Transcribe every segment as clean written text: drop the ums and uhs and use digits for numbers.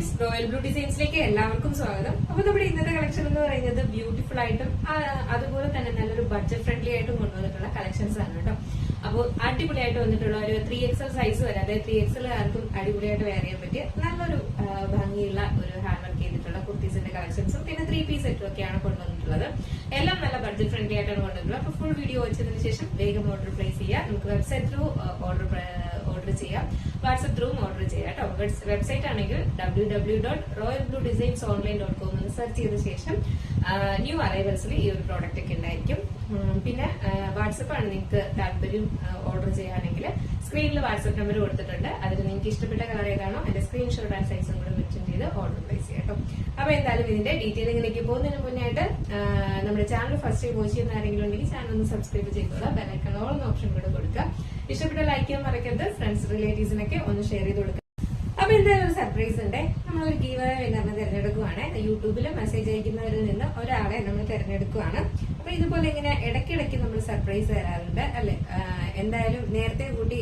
Friends, royal blue ഡിസൈൻസിലേക്ക് എല്ലാവർക്കും സ്വാഗതം. അപ്പൊ നമ്മുടെ ഇന്നത്തെ കളക്ഷൻ എന്ന് പറയുന്നത് ബ്യൂട്ടിഫുൾ ആയിട്ടും അതുപോലെ തന്നെ നല്ലൊരു ബഡ്ജറ്റ് ഫ്രണ്ട്ലി ആയിട്ടും കൊണ്ടുവന്നിട്ടുള്ള കളക്ഷൻസ് ആണ് കേട്ടോ. അപ്പോൾ അടിപൊളിയായിട്ട് വന്നിട്ടുള്ള ഒരു 3XL സൈസ് വരെ, അതായത് 3XL ആർക്കും അടിപൊളിയായിട്ട് വെയർ ചെയ്യാൻ പറ്റിയ നല്ലൊരു ഭംഗിയുള്ള ഒരു ഹാൻഡ് വർക്ക് ചെയ്തിട്ടുള്ള കുർത്തീസിന്റെ കളക്ഷൻസും പിന്നെ 3 പീസ് സെറ്റും ഒക്കെയാണ് കൊണ്ടുവന്നിട്ടുള്ളത്. എല്ലാം നല്ല ബഡ്ജറ്റ് ഫ്രണ്ട്ലി ആയിട്ടാണ് കൊണ്ടുവന്നിട്ടുള്ളത്. അപ്പൊ ഫുൾ വീഡിയോ വെച്ചതിന് ശേഷം വേഗം ഓർഡർ പ്ലേസ് ചെയ്യാം. നമുക്ക് വെബ്സൈറ്റ് ത്രൂ ഓർഡർ ചെയ്യാം, വാട്സ്ആപ്പ് ത്രൂ ഓർഡർ ചെയ്യാം കേട്ടോ. വെബ്സൈറ്റ് ആണെങ്കിൽ www.royalbluedesignsonline.com എന്ന് സെർച്ച് ചെയ്ത ശേഷം ന്യൂ അറൈവൽസിൽ ഈ ഒരു പ്രോഡക്റ്റ് ഒക്കെ ഉണ്ടായിരിക്കും. പിന്നെ വാട്സപ്പ് ആണ് നിങ്ങൾക്ക് താല്പര്യം ഓർഡർ ചെയ്യാണെങ്കിൽ സ്ക്രീനിൽ വാട്സപ്പ് നമ്പർ കൊടുത്തിട്ടുണ്ട്. അതിൽ നിങ്ങൾക്ക് ഇഷ്ടപ്പെട്ട കളർ ഏതാണോ അതിന്റെ സ്ക്രീൻഷോട്ട് ആൻഡ് സൈസും കൂടെ മെൻഷൻ ചെയ്ത് ഓർഡർ പ്ലേസ് ചെയ്യാം കേട്ടോ. അപ്പൊ എന്തായാലും ഇതിന്റെ ഡീറ്റെയിലിംഗിലേക്ക് പോകുന്നതിന് മുന്നായിട്ട് നമ്മുടെ ചാനൽ ഫസ്റ്റ് ടൈം വാച്ച് ചെയ്യുന്ന ആരെങ്കിലും ഉണ്ടെങ്കിൽ ചാനൽ ഒന്ന് സബ്സ്ക്രൈബ് ചെയ്തോളാം. ബെലൈക്കൺ ഓൾ എന്ന ഓപ്ഷൻ കൂടെ കൊടുക്കുക. ഇഷ്ടപ്പെട്ട ലൈക്ക് ചെയ്യാൻ മറക്കരുത്. ഫ്രണ്ട്സ് റിലേറ്റീവ്സിനൊക്കെ ഒന്ന് ഷെയർ ചെയ്ത് കൊടുക്കുക. അപ്പൊ എന്തായാലും ഒരു സർപ്രൈസ് ഉണ്ട്. നമ്മളൊരു ഗീവ് വിന്നറിനെ തിരഞ്ഞെടുക്കുവാണ്. യൂട്യൂബിൽ മെസ്സേജ് അയക്കുന്നവരിൽ നിന്ന് ഒരാളെ നമ്മൾ തിരഞ്ഞെടുക്കുവാണ്. അപ്പൊ ഇതുപോലെ ഇങ്ങനെ ഇടയ്ക്കിടയ്ക്ക് നമ്മൾ സർപ്രൈസ് തരാറുണ്ട് അല്ലെ. എന്തായാലും നേരത്തെ കൂട്ടി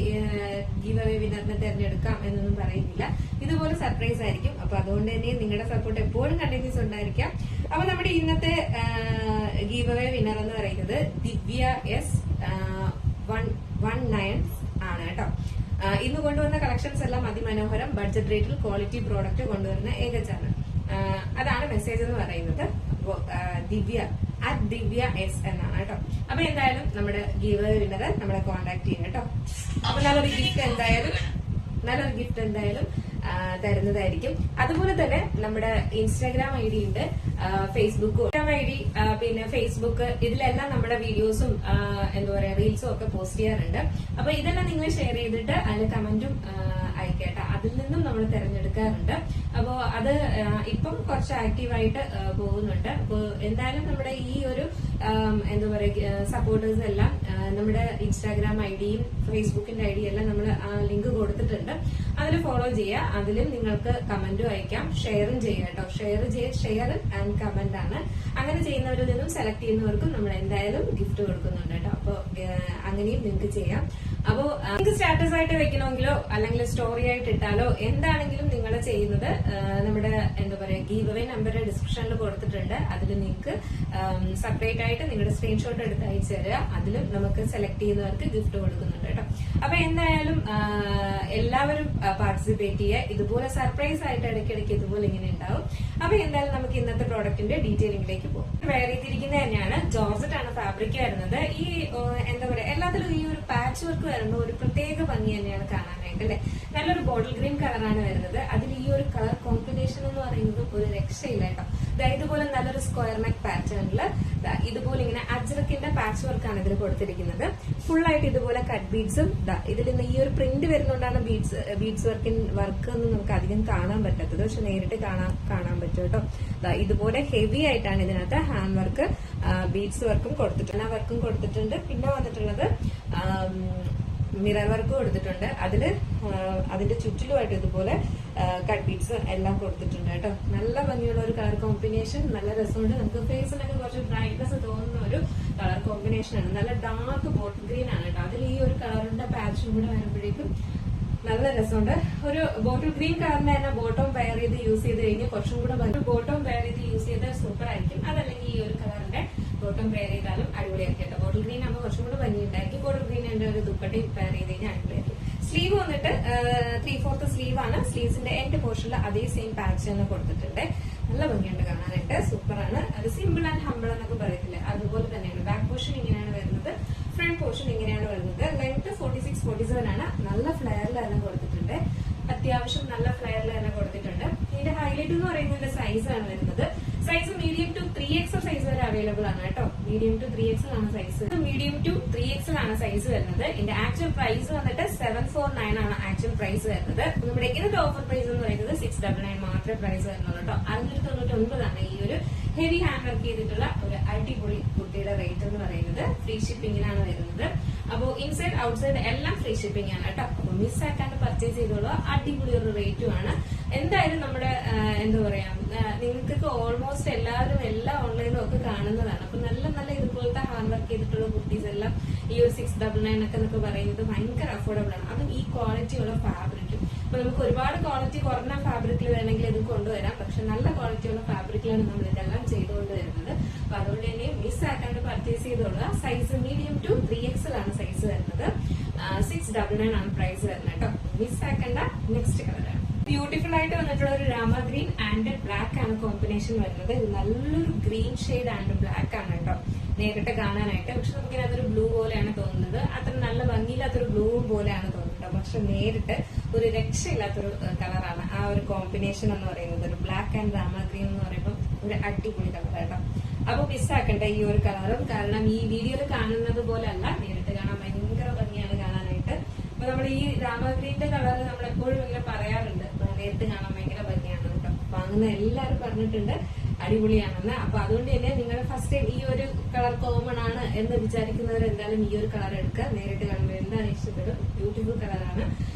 ഗീവ് വിന്നറിനെ തിരഞ്ഞെടുക്കാം എന്നൊന്നും പറയുന്നില്ല. ഇതുപോലെ സർപ്രൈസ് ആയിരിക്കും. അപ്പൊ അതുകൊണ്ട് തന്നെ നിങ്ങളുടെ സപ്പോർട്ട് എപ്പോഴും കണ്ടിന്യൂസ് ഉണ്ടായിരിക്കാം. അപ്പൊ നമ്മുടെ ഇന്നത്തെ ഗീവ് വിന്നർ എന്ന് പറയുന്നത് ദിവ്യ S19 ആണ് കേട്ടോ. ഇന്ന് കൊണ്ടുവന്ന കളക്ഷൻസ് എല്ലാം അതിമനോഹരം, ബഡ്ജറ്റ് റേറ്റിൽ ക്വാളിറ്റി പ്രോഡക്റ്റ് കൊണ്ടുവരുന്ന ഏക ചാനൽ. അതാണ് മെസ്സേജ് എന്ന് പറയുന്നത്. അപ്പോ ദിവ്യ S എന്നാണ് കേട്ടോ. അപ്പൊ എന്തായാലും നമ്മുടെ ഗീവ് വിന്നർ നമ്മളെ കോൺടാക്ട് ചെയ്യാം കേട്ടോ. അപ്പൊ നല്ലൊരു ഗിഫ്റ്റ് എന്തായാലും തരുന്നതായിരിക്കും. അതുപോലെ തന്നെ നമ്മുടെ ഇൻസ്റ്റാഗ്രാം ID ഉണ്ട്, ഫേസ്ബുക്ക് ID, പിന്നെ ഫേസ്ബുക്ക്, ഇതിലെല്ലാം നമ്മുടെ വീഡിയോസും എന്താ പറയാ റീൽസും ഒക്കെ പോസ്റ്റ് ചെയ്യാറുണ്ട്. അപ്പൊ ഇതെല്ലാം നിങ്ങൾ ഷെയർ ചെയ്തിട്ട് അതിൽ കമന്റും അയക്കേട്ട. അതിൽ നിന്നും നമ്മൾ തിരഞ്ഞെടുക്കാറുണ്ട്. അപ്പോ അത് ഇപ്പം കുറച്ച് ആക്റ്റീവായിട്ട് പോകുന്നുണ്ട്. അപ്പൊ എന്തായാലും നമ്മുടെ ഈ ഒരു എന്താ പറയാ സപ്പോർട്ടേഴ്സ് എല്ലാം നമ്മുടെ ഇൻസ്റ്റാഗ്രാം IDയും ഫേസ്ബുക്കിന്റെ ID എല്ലാം നമ്മൾ ലിങ്ക് കൊടുത്തിട്ടുണ്ട്. അതിൽ ഫോളോ ചെയ്യുക. അതിലും നിങ്ങൾക്ക് കമന്റും അയക്കാം, ഷെയറും ചെയ്യാം കേട്ടോ. ഷെയർ ആൻഡ് കമന്റ് ആണ്. അങ്ങനെ ചെയ്യുന്നവരിൽ നിന്നും സെലക്ട് ചെയ്യുന്നവർക്കും നമ്മൾ എന്തായാലും ഗിഫ്റ്റ് കൊടുക്കുന്നുണ്ട് കേട്ടോ. അപ്പൊ അങ്ങനെയും നിങ്ങൾക്ക് ചെയ്യാം. അപ്പോ നിങ്ങൾക്ക് സ്റ്റാറ്റസ് ആയിട്ട് വെക്കണമെങ്കിലോ അല്ലെങ്കിൽ സ്റ്റോറി ആയിട്ട് ഇട്ടാലോ എന്താണെങ്കിലും നിങ്ങൾ ചെയ്യുന്നത് നമ്മുടെ എന്താ പറയാ ഗീവ് അവേ നമ്പർ ഡിസ്ക്രിപ്ഷനിൽ കൊടുത്തിട്ടുണ്ട്. അതിൽ നിങ്ങൾക്ക് സെപ്പറേറ്റ് ആയിട്ട് നിങ്ങളുടെ സ്ക്രീൻഷോട്ട് എടുത്ത് അയച്ചു തരിക. അതിലും നമുക്ക് സെലക്ട് ചെയ്യുന്നവർക്ക് ഗിഫ്റ്റ് കൊടുക്കുന്നുണ്ട് കേട്ടോ. അപ്പൊ എന്തായാലും എല്ലാവരും പാർട്ടിസിപ്പേറ്റ് ചെയ്യുക. ഇതുപോലെ സർപ്രൈസ് ആയിട്ട് ഇടയ്ക്കിടയ്ക്ക് ഇതുപോലെ ഇങ്ങനെ ഉണ്ടാവും. അപ്പൊ എന്തായാലും നമുക്ക് ഇന്നത്തെ പ്രോഡക്റ്റിന്റെ ഡീറ്റെയിലിംഗിലേക്ക് പോകും. വെയർ ചെയ്തിരിക്കുന്നത് തന്നെയാണ്, ജോർജറ്റ് ആണ് ഫാബ്രിക് വരുന്നത്. ഈ എന്താ പറയാ എല്ലാത്തിലും ഈ ഒരു പാച്ച് വർക്ക് വരുമ്പോൾ ഒരു പ്രത്യേക ഭംഗി തന്നെയാണ് കാണാനായിട്ട് അല്ലെ. നല്ലൊരു ബോട്ടിൽ ഗ്രീൻ കളറാണ് വരുന്നത്. അതിൽ ഈ ഒരു കളർ കോമ്പിനേഷൻ എന്ന് പറയുന്നത് ഒരു രക്ഷയില്ല കേട്ടോ. ഇതുപോലെ നല്ലൊരു സ്ക്വയർ നെക്ക് പാറ്റേണില് ഇതുപോലെ ഇങ്ങനെ അജ്രക്കിന്റെ പാച്ച് വർക്കാണ് ഇതിൽ കൊടുത്തിരിക്കുന്നത്. ഫുൾ ആയിട്ട് ഇതുപോലെ കട്ട് ബീഡ്സും ഇതിൽ നിന്ന് ഈ ഒരു പ്രിന്റ് വരുന്നോണ്ടാണ് ബീഡ്സ് വർക്ക് ഒന്നും നമുക്ക് അധികം കാണാൻ പറ്റാത്തത്. പക്ഷെ നേരിട്ട് കാണാൻ പറ്റും കേട്ടോ. ഇതുപോലെ ഹെവി ആയിട്ടാണ് ഇതിനകത്ത് ഹാൻഡ് വർക്ക്, ബീഡ്സ് വർക്കും കൊടുത്തിട്ടുണ്ട്. പിന്നെ വന്നിട്ടുള്ളത് മിറർ വർക്ക് കൊടുത്തിട്ടുണ്ട്. അതിന്റെ ചുറ്റിലുമായിട്ട് ഇതുപോലെ കട്ട് ബീഡ്സ് എല്ലാം കൊടുത്തിട്ടുണ്ട് കേട്ടോ. നല്ല ഭംഗിയുള്ള ഒരു കളർ കോമ്പിനേഷൻ, നല്ല രസമുണ്ട്. നമുക്ക് ഫേസിനൊക്കെ കുറച്ച് ബ്രൈറ്റ്നസ് തോന്നുന്ന ഒരു കളർ കോമ്പിനേഷൻ ആണ്. നല്ല ഡാർക്ക് ബോട്ടിൽ ഗ്രീൻ ആണ് കേട്ടോ. അതിൽ ഈ ഒരു കളറിന്റെ പാച്ചും കൂടെ വരുമ്പോഴേക്കും നല്ല രസമുണ്ട്. ഒരു ബോട്ടിൽ ഗ്രീൻ കളറിന്റെ തന്നെ ബോട്ടം വെയർ ചെയ്ത് യൂസ് ചെയ്ത് കഴിഞ്ഞാൽ കുറച്ചും കൂടെ ബോട്ടം വെയർ ചെയ്ത് യൂസ് ചെയ്ത് സൂപ്പർ ആയിരിക്കും. അതല്ലെങ്കിൽ ഈ ഒരു കളറിന്റെ ബോട്ടം വെയർ ചെയ്താലും അടിപൊളിയായിരിക്കും കേട്ടോ. ബോട്ടിൽ ഗ്രീൻ ആകുമ്പോൾ കുറച്ചും കൂടെ ഭംഗി ഉണ്ടായിരിക്കും. ബോട്ടിൽ ഗ്രീനിന്റെ ഒരു ദുപ്പട്ടയും വെയർ ചെയ്ത് കഴിഞ്ഞാൽ അടിപൊളിയായിരിക്കും. സ്ലീവ് വന്നിട്ട് 3/4 സ്ലീവ് ആണ്. സ്ലീവ്സിന്റെ എൻഡ് പോർഷനിൽ അതേ സെയിം പാച്ച് തന്നെ കൊടുത്തിട്ടുണ്ട്. നല്ല ഭംഗിയുണ്ട് കാണാനായിട്ട്, സൂപ്പറാണ്. അത് സിമ്പിൾ ആൻഡ് ഹമ്പിൾ എന്നൊക്കെ പറയത്തില്ലേ, അതുപോലെ തന്നെയാണ്. ബാക്ക് പോർഷൻ ഇങ്ങനെയാണ് വരുന്നത്, ഫ്രണ്ട് പോർഷൻ ഇങ്ങനെയാണ് വരുന്നത്. ലെങ്ത് 46-47 ആണ്. നല്ല ഫ്ലെയറിൽ തന്നെ കൊടുത്തിട്ടുണ്ട്. അത്യാവശ്യം നല്ല ഫ്ലെയറിൽ തന്നെ കൊടുത്തിട്ടുണ്ട്. ഇതിന്റെ ഹൈലൈറ്റ് എന്ന് പറയുന്നത് സൈസ് ആണ് വരുന്നത്. Size medium to 3XL size വരെ അവൈലബിൾ ആണ് കേട്ടോ. മീഡിയം ടു 3XL ആണ് സൈസ്. മീഡിയം ടു 3XL ആണ് സൈസ് വരുന്നത്. ഇതിന്റെ ആക്ച്വൽ പ്രൈസ് വന്നിട്ട് 749 ആണ് ആക്ച്വൽ പ്രൈസ് വരുന്നത്. നമ്മുടെ ഇന്നത്തെ ഓഫർ പ്രൈസ് എന്ന് പറയുന്നത് 699 മാത്രമേ പ്രൈസ് വരുന്നുള്ളൂ കേട്ടോ. 699 ആണ് ഈ ഒരു ഹെവി ഹാൻഡ് വർക്ക് ചെയ്തിട്ടുള്ള ഒരു അടിപൊളി കുർത്തിയുടെ റേറ്റ് എന്ന് പറയുന്നത്. ഫ്രീ ഷിപ്പിംഗിനാണ് വരുന്നത്. അപ്പോ ഇൻസൈഡ് ഔട്ട്സൈഡ് എല്ലാം ഫ്രീ ഷിപ്പിംഗ് ആണ് കേട്ടോ. അപ്പൊ മിസ്സാക്കാണ്ട് പർച്ചേസ് ചെയ്തോളൂ. അടിപൊളി ഒരു റേറ്റും ആണ്. എന്തായാലും നമ്മുടെ എന്താ പറയാ നിങ്ങൾക്ക് ഓൾമോസ്റ്റ് എല്ലാവരും എല്ലാ ഓൺലൈനിലും ഒക്കെ കാണുന്നതാണ്. അപ്പൊ നല്ല നല്ല ഇതുപോലത്തെ ഹാൻഡ് വർക്ക് ചെയ്തിട്ടുള്ള കുർത്തീസ് എല്ലാം ഈ ഒരു 699 ഒക്കെ എന്നൊക്കെ പറയുന്നത് ഭയങ്കര അഫോർഡബിൾ ആണ്. അതും ഈ ക്വാളിറ്റിയുള്ള ഫാബ്രിക്കും. അപ്പൊ നമുക്ക് ഒരുപാട് ക്വാളിറ്റി കുറഞ്ഞ ഫാബ്രിക്കിൽ വേണമെങ്കിൽ ഇത് കൊണ്ടുവരാം. പക്ഷെ നല്ല ക്വാളിറ്റിയുള്ള ഫാബ്രിക്കിലാണ് നമ്മൾ ഇതെല്ലാം ചെയ്തുകൊണ്ട് വരുന്നത്. അപ്പൊ അതുകൊണ്ട് തന്നെ മിസ് ആക്കാണ്ട് പർച്ചേസ് ചെയ്തോളുക. സൈസ് മീഡിയം ടു 3XL ആണ് സൈസ് വരുന്നത്. 699 ആണ് പ്രൈസ് വരുന്നത് കേട്ടോ. മിസ് ആക്കണ്ട. നെക്സ്റ്റ് കളറാണ് ബ്യൂട്ടിഫുൾ ആയിട്ട് വന്നിട്ടുള്ള ഒരു രാമ ഗ്രീൻ ആൻഡ് ബ്ലാക്ക് ആണ് കോമ്പിനേഷൻ വരുന്നത്. ഇത് നല്ലൊരു ഗ്രീൻ ഷെയ്ഡ് ആൻഡ് ബ്ലാക്ക് ആണ് കേട്ടോ നേരിട്ട് കാണാനായിട്ട്. പക്ഷെ നമുക്ക് അതൊരു ബ്ലൂ പോലെയാണ് തോന്നുന്നത്. അത്ര നല്ല ഭംഗിയില്ലാത്തൊരു ബ്ലൂ പോലെയാണ് തോന്നുന്നത്. പക്ഷെ നേരിട്ട് ഒരു രക്ഷയില്ലാത്തൊരു കളറാണ് ആ ഒരു കോമ്പിനേഷൻ എന്ന് പറയുന്നത്. ഒരു ബ്ലാക്ക് ആൻഡ് രാമ ഗ്രീൻ എന്ന് പറയുമ്പോൾ ഒരു അടിപൊളി കളർ കേട്ടോ. അപ്പൊ മിസ്സാക്കണ്ട ഈ ഒരു കളറും. കാരണം ഈ വീഡിയോയിൽ കാണുന്നത് പോലെ അല്ല, നേരിട്ട് കാണാൻ ഭയങ്കര ഭംഗിയാണ് കാണാനായിട്ട്. അപ്പൊ നമ്മൾ ഈ രാമ ഗ്രീന്റെ കളർ നമ്മൾ എപ്പോഴും ഇങ്ങനെ പറയാറുണ്ട്, നേരിട്ട് കാണാൻ ഭയങ്കര ഭംഗിയാണ് കേട്ടോ. വാങ്ങുന്ന എല്ലാവരും പറഞ്ഞിട്ടുണ്ട് അടിപൊളിയാണെന്ന്. അപ്പൊ അതുകൊണ്ട് തന്നെ നിങ്ങൾ ഫസ്റ്റ് ടൈം ഈ ഒരു കളർ കോമൺ ആണ് എന്ന് വിചാരിക്കുന്നവർ എന്തായാലും ഈ ഒരു കളർ എടുക്കുക. നേരിട്ട് കാണുമ്പോൾ എന്താണ് ഇഷ്ടപ്പെടും. ബ്യൂട്ടിഫുൾ കളറാണ്.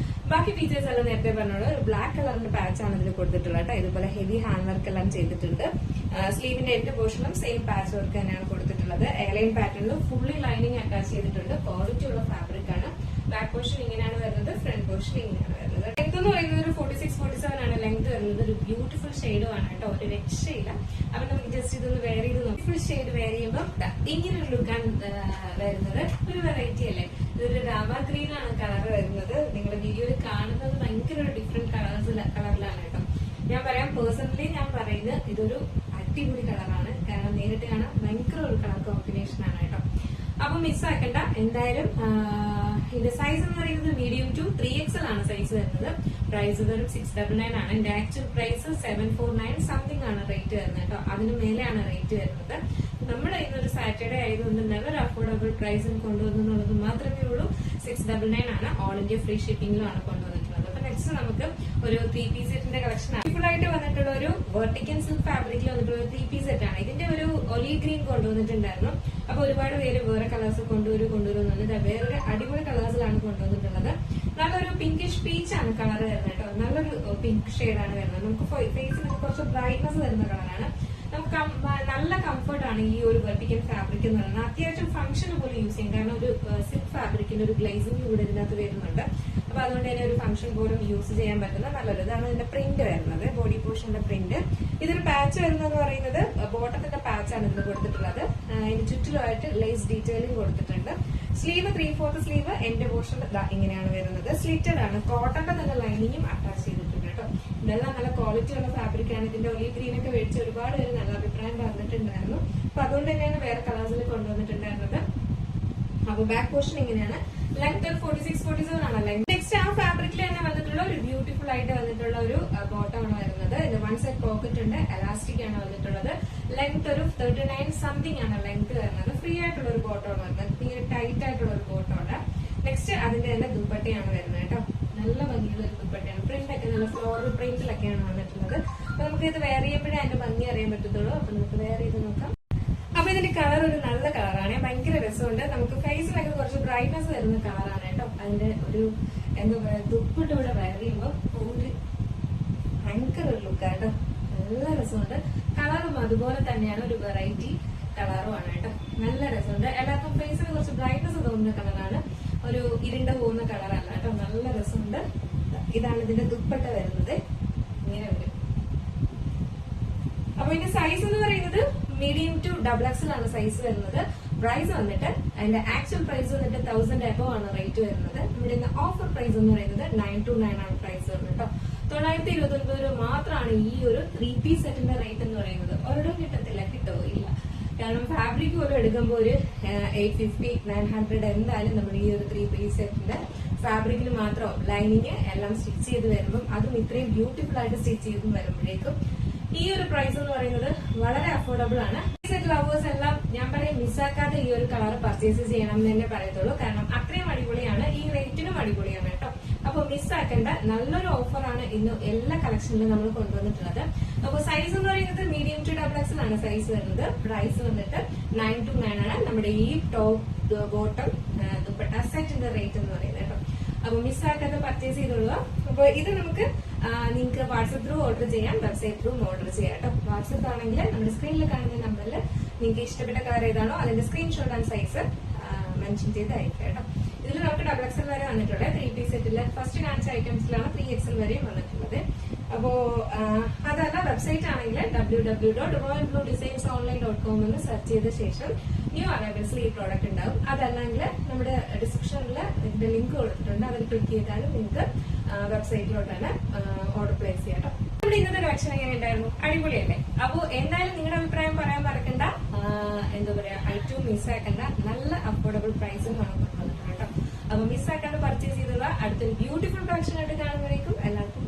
ബാക്കി ഫീച്ചേഴ്സ് എല്ലാം നേരത്തെ പറഞ്ഞോളൂ. ഒരു ബ്ലാക്ക് കളറിന്റെ പാച്ച് ആണ് ഇതിൽ കൊടുത്തിട്ടുള്ളത് കേട്ടോ. ഇതുപോലെ ഹെവി ഹാൻഡ് വർക്ക് എല്ലാം ചെയ്തിട്ടുണ്ട്. സ്ലീവിന്റെ എൻഡ് പോർഷനും സെയിം പാച്ച് വർക്ക് തന്നെയാണ് കൊടുത്തിട്ടുള്ളത്. എയർലൈൻ പാറ്റേണിലും ഫുള്ളി ലൈനിങ് അറ്റാച്ച് ചെയ്തിട്ടുണ്ട്. ക്വാളിറ്റി ഉള്ള ഫാബ്രിക് ആണ്. ബാക്ക് പോർഷൻ ഇങ്ങനെയാണ് വരുന്നത്, ഫ്രണ്ട് പോർഷൻ ഇങ്ങനെയാണ് വരുന്നത്. ലെങ്ത് എന്ന് പറയുന്നത് ഒരു 46-47 ആണ് ലെങ്ത് വരുന്നത്. ഒരു ബ്യൂട്ടിഫുൾ ഷെയ്ഡും ആണ് കേട്ടോ, ഒരു രക്ഷയില്ല. അപ്പൊ നമുക്ക് ജസ്റ്റ് ഇതൊന്ന് വെയർ ചെയ്ത് നോക്കി. ഫുൾ ഷെയ്ഡ് വെയർ ചെയ്യുമ്പോൾ ഇങ്ങനെ ഒരു ലുക്കാണ് വരുന്നത്. ഒരു വെറൈറ്റി അല്ലേ. ഇതൊരു രാമ ഗ്രീൻ ആണ് കളർ വരുന്നത്. നിങ്ങളുടെ വീഡിയോയിൽ കാണുന്നത് ഭയങ്കര ഒരു ഡിഫറെന്റ് കളറിലാണ് കേട്ടോ. ഞാൻ പറയാം, പേഴ്സണലി ഞാൻ പറയുന്നത് ഇതൊരു അടിപൊളി കളറാണ്. കാരണം നേരിട്ട് കാണാൻ ഭയങ്കര ഒരു കളർ കോമ്പിനേഷൻ ആണ് കേട്ടോ. അപ്പൊ മിസ്സാക്കണ്ട. എന്തായാലും ഇതിന്റെ സൈസ് എന്ന് പറയുന്നത് മീഡിയം ടു 3XL ആണ് സൈസ് വരുന്നത്. പ്രൈസ് വെറും 699 ആണ്. എന്റെ ആക്ച്വൽ പ്രൈസ് 749 സംതിങ് ആണ് റേറ്റ് വരുന്നത് കേട്ടോ. അതിന് മേലെയാണ് റേറ്റ് വരുന്നത്. നമ്മുടെ ഇന്നൊരു സാറ്റർഡേ ആയതുകൊണ്ട് നെവർ അഫോർഡബിൾ പ്രൈസിൽ കൊണ്ടുവന്നുള്ളത് മാത്രമേ ഉള്ളൂ. 699 ആണ്. ഓൾ ഇന്ത്യ ഫ്രീ ഷിപ്പിംഗിലാണ് കൊണ്ടുവന്നിട്ടുള്ളത്. അപ്പൊ നെക്സ്റ്റ് നമുക്ക് ഒരു 3 പീസ് സെറ്റിന്റെ കളക്ഷൻ ആണ്. ഫുൾ ആയിട്ട് വന്നിട്ടുള്ള ഒരു വെർട്ടിക്കൽ സിൽക്ക് ഫാബ്രിക്കിൽ വന്നിട്ടുള്ള ഒരു 3 പീസ് സെറ്റ് ആണ്. ഇതിന്റെ ഒരു ഒലീവ് ഗ്രീൻ കൊണ്ടുവന്നിട്ടുണ്ടായിരുന്നു. അപ്പൊ ഒരുപാട് പേര് വേറെ കളേഴ്സ് കൊണ്ടുവരുന്നുണ്ട്. വേറൊരു അടിപൊളി കളേഴ്സിലാണ് കൊണ്ടുവന്നിട്ടുള്ളത്. നല്ലൊരു പിങ്കിഷ് പീച്ച് ആണ് കളർ വരുന്നത് കേട്ടോ. നല്ലൊരു പിങ്ക് ഷെയ്ഡാണ് വരുന്നത്. നമുക്ക് ഫേസിന് കുറച്ച് ബ്രൈറ്റ്നസ് വരുന്ന കളറാണ്. നമുക്ക് നല്ല കംഫർട്ട് ആണ് ഈ ഒരു വെർട്ടിക്കൽ ഫാബ്രിക് എന്ന് പറയുന്നത്. അത്യാവശ്യം ഫംഗ്ഷന് പോലും യൂസ് ചെയ്യും. കാരണം ഒരു സിൽക്ക് ഫാബ്രിക്കിന്റെ ഒരു ഗ്ലേസിംഗ് കൂടെ ഇതിനകത്ത് വരുന്നുണ്ട്. അപ്പൊ അതുകൊണ്ട് തന്നെ ഒരു ഫംഗ്ഷൻ പോലും യൂസ് ചെയ്യാൻ പറ്റുന്ന നല്ലൊരു ഇതാണ് ഇതിന്റെ പ്രിന്റ് വരുന്നത്. ബോഡി പോർഷന്റെ പ്രിന്റ്. ഇതിന് പാച്ച് വരുന്നതെന്ന് പറയുന്നത് ബോട്ടത്തിന്റെ പാച്ചാണ് ഇതിന് കൊടുത്തിട്ടുള്ളത്. ഇതിന് ചുറ്റിലുമായിട്ട് ലേസ് ഡീറ്റെയിലിംഗ് കൊടുത്തിട്ടുണ്ട്. സ്ലീവ് 3/4 സ്ലീവ് എന്റെ പോർഷൻ ഇങ്ങനെയാണ് വരുന്നത്. സ്ലിറ്റഡ് ആണ്. കോട്ടന്റെ തന്നെ ലൈനിങ്ങും അറ്റാച്ച് ചെയ്തിട്ടുണ്ട് കേട്ടോ. ഇതെല്ലാം നല്ല ക്വാളിറ്റി ഉള്ള ഫാബ്രിക് ആണ്. ഇതിന്റെ ഒലീവ് ഗ്രീൻ ഒക്കെ മേടിച്ച് ഒരുപാട് പേര് നല്ല അഭിപ്രായം പറഞ്ഞിട്ടുണ്ടായിരുന്നു. അപ്പൊ അതുകൊണ്ട് തന്നെയാണ് വേറെ കളേഴ്സിൽ കൊണ്ടുവന്നിട്ടുണ്ടായിരുന്നത്. അപ്പൊ ബാക്ക് പോർഷൻ ഇങ്ങനെയാണ്. ലെങ്ത് 46-47 ആണ് ലെങ്ത്. നെക്സ്റ്റ് ആ ഫാബ്രിക്കിൽ തന്നെ വന്നിട്ടുള്ള ഒരു ബ്യൂട്ടിഫുൾ ആയിട്ട് വന്നിട്ടുള്ള ഒരു ബോട്ടം ആണ് വരുന്നത്. ഇത് 1 സൈഡ് പോക്കറ്റ് ഉണ്ട്. എലാസ്റ്റിക് ആണ് വന്നിട്ടുള്ളത്. ലെങ്ത് ഒരു 39 സംതിങ് ആണ് ലെങ്ത് വരുന്നത്. ഫ്രീ ആയിട്ടുള്ള ഒരു ബോട്ടം ആണ് വരുന്നത്. തീരെ ടൈറ്റ് ആയിട്ടുള്ള ഒരു ബോട്ടം ഉണ്ട്. നെക്സ്റ്റ് അതിന്റെ തന്നെ ദുപ്പട്ടയാണ് വരുന്നത് കേട്ടോ. നല്ല ഭംഗിയുള്ള ഒരു ദുപ്പട്ടയാണ്. പ്രിന്റ് ഒക്കെ നല്ല ഫ്ലോറൽ പ്രിന്റിലൊക്കെയാണ് വന്നിട്ടുള്ളത്. അപ്പൊ നമുക്ക് ഇത് വെയർ ചെയ്യുമ്പോഴേ അതിന്റെ ഭംഗി അറിയാൻ പറ്റത്തുള്ളൂ. അപ്പൊ നമുക്ക് വെയർ ചെയ്ത് നോക്കാം. അപ്പൊ ഇതിന്റെ കളർ ഒരു നല്ല കളറാണ്. ഭയങ്കര രസമുണ്ട്. നമുക്ക് ഫേസിലൊക്കെ കുറച്ച് ബ്രൈറ്റ്നസ് വരുന്ന കളറാണ് കേട്ടോ. അതിന്റെ ഒരു എന്താ പറയാ ദുപ്പട്ട ഇവിടെ വെയർ ചെയ്യുമ്പോൾ ഒരു ഭയങ്കര ഒരു ലുക്കാണ് കേട്ടോ. നല്ല രസമുണ്ട്. കളറും അതുപോലെ തന്നെയാണ്. ഒരു വെറൈറ്റി കളറുമാണ് കേട്ടോ. നല്ല രസമുണ്ട്. എല്ലാവർക്കും ഫേസിന് കുറച്ച് ബ്രൈറ്റ്നസ് തോന്നുന്ന കളറാണ്. ഒരു ഇരുണ്ട പോകുന്ന കളറല്ല കേട്ടോ. നല്ല രസമുണ്ട്. ഇതാണ് ഇതിന്റെ ദുപ്പട്ട വരുന്നത്. ഇങ്ങനെ വരും. അപ്പൊ ഇതിന്റെ സൈസ് എന്ന് പറയുന്നത് മീഡിയം ടു XXL ആണ് സൈസ് വരുന്നത്. പ്രൈസ് വന്നിട്ട് അതിന്റെ ആക്ച്വൽ പ്രൈസ് വന്നിട്ട് 1000 എബോ ആണ് റേറ്റ് വരുന്നത്. നമ്മുടെ ഓഫർ പ്രൈസ് എന്ന് പറയുന്നത് 929 ആണ് പ്രൈസ് വരുന്നത് കേട്ടോ. 929 രൂപ മാത്രമാണ് ഈ ഒരു 3 പീസ് സെറ്റിന്റെ റേറ്റ് എന്ന് പറയുന്നത്. ഒരിടവും കിട്ടത്തില്ല. കിട്ടോ ഇല്ല. കാരണം ഫാബ്രിക് പോലും എടുക്കുമ്പോൾ ഒരു 850-900 എന്തായാലും നമ്മുടെ ഈ ഒരു 3 പീസ് സെറ്റിന്റെ ഫാബ്രിക്കിൽ മാത്രം ലൈനിങ് എല്ലാം സ്റ്റിച്ച് ചെയ്ത് വരുമ്പോൾ അതും ഇത്രയും ബ്യൂട്ടിഫുൾ ആയിട്ട് സ്റ്റിച്ച് ചെയ്ത് വരുമ്പോഴേക്കും ഈ ഒരു പ്രൈസ് എന്ന് പറയുന്നത് വളരെ അഫോർഡബിൾ ആണ്. സെറ്റ് ലവേഴ്സ് എല്ലാം ഞാൻ പറയും മിസ്സാക്കാതെ ഈ ഒരു കളർ പർച്ചേസ് ചെയ്യണം എന്ന് തന്നെ പറയത്തുള്ളൂ. കാരണം അത്രയും അടിപൊളിയാണ്. ഈ റേറ്റിനും അടിപൊളിയാണ് കേട്ടോ. അപ്പൊ മിസ്സാക്കേണ്ട നല്ലൊരു ഓഫറാണ് ഇന്ന് എല്ലാ കളക്ഷനിലും നമ്മൾ കൊണ്ടുവന്നിട്ടുള്ളത്. അപ്പൊ സൈസ് എന്ന് പറയുന്നത് മീഡിയം ടു XXL ആണ് സൈസ് വരുന്നത്. പ്രൈസ് വന്നിട്ട് 929 ആണ്. നമ്മുടെ ഈ ടോപ്പ് ബോട്ടം ദുപ്പട്ട സെറ്റിന്റെ റേറ്റ് എന്ന് പറയുന്നത് കേട്ടോ. അപ്പൊ മിസ്സാക്കാതെ പർച്ചേസ് ചെയ്തോളുക. അപ്പൊ ഇത് നമുക്ക് നിങ്ങൾക്ക് വാട്സ്ആപ്പ് ത്രൂ ഓർഡർ ചെയ്യാം, വെബ്സൈറ്റ് ത്രൂ ഓർഡർ ചെയ്യാം കേട്ടോ. വാട്സ്ആപ്പ് ആണെങ്കിൽ നമ്മുടെ സ്ക്രീനിൽ കാണുന്ന നമ്പറിൽ നിങ്ങൾക്ക് ഇഷ്ടപ്പെട്ട കളർ ഏതാണോ അതിന്റെ സ്ക്രീൻഷോട്ട് ആൻഡ് സൈസ് മെൻഷൻ ചെയ്ത് അയക്കാം കേട്ടോ. ഇതിൽ നമുക്ക് XXL വരെ വന്നിട്ടുള്ളത്. 3 പീസ് സെറ്റിൽ ഫസ്റ്റ് കാണിച്ച ഐറ്റംസിലാണ് 3XL വരെയും വന്നിട്ടുള്ളത്. അപ്പോ അതല്ല വെബ്സൈറ്റ് ആണെങ്കിൽ www.royalbluedesignsonline.com എന്ന് സെർച്ച് ചെയ്ത ശേഷം ന്യൂ അറൈവൽസിൽ ഈ പ്രോഡക്റ്റ് ഉണ്ടാവും. അതല്ലെങ്കിൽ നമ്മുടെ ഡിസ്ക്രിപ്ഷനിൽ ഇതിന്റെ ലിങ്ക് കൊടുത്തിട്ടുണ്ട്, അതിൽ ക്ലിക്ക് ചെയ്താലും നിങ്ങൾക്ക് വെബ്സൈറ്റിലോട്ടാണ് ഓർഡർ പ്ലേസ് ചെയ്യാം കേട്ടോ. നമ്മുടെ ഇന്നത്തെ കളക്ഷൻ എങ്ങനെ ഉണ്ടായിരുന്നു? അടിപൊളിയല്ലേ? അപ്പോ എന്തായാലും നിങ്ങളുടെ അഭിപ്രായം പറയാൻ മറക്കണ്ട. എന്താ പറയാ, ഐറ്റവും മിസ്സാക്കണ്ട, നല്ല അഫോർഡബിൾ പ്രൈസും കാണുന്നുണ്ട് കേട്ടോ. അപ്പൊ മിസ്സാക്കാണ്ട് പർച്ചേസ് ചെയ്തത് അടുത്തൊരു ബ്യൂട്ടിഫുൾ കളക്ഷൻ ആയിട്ട് കാണുമ്പോഴേക്കും എല്ലാവർക്കും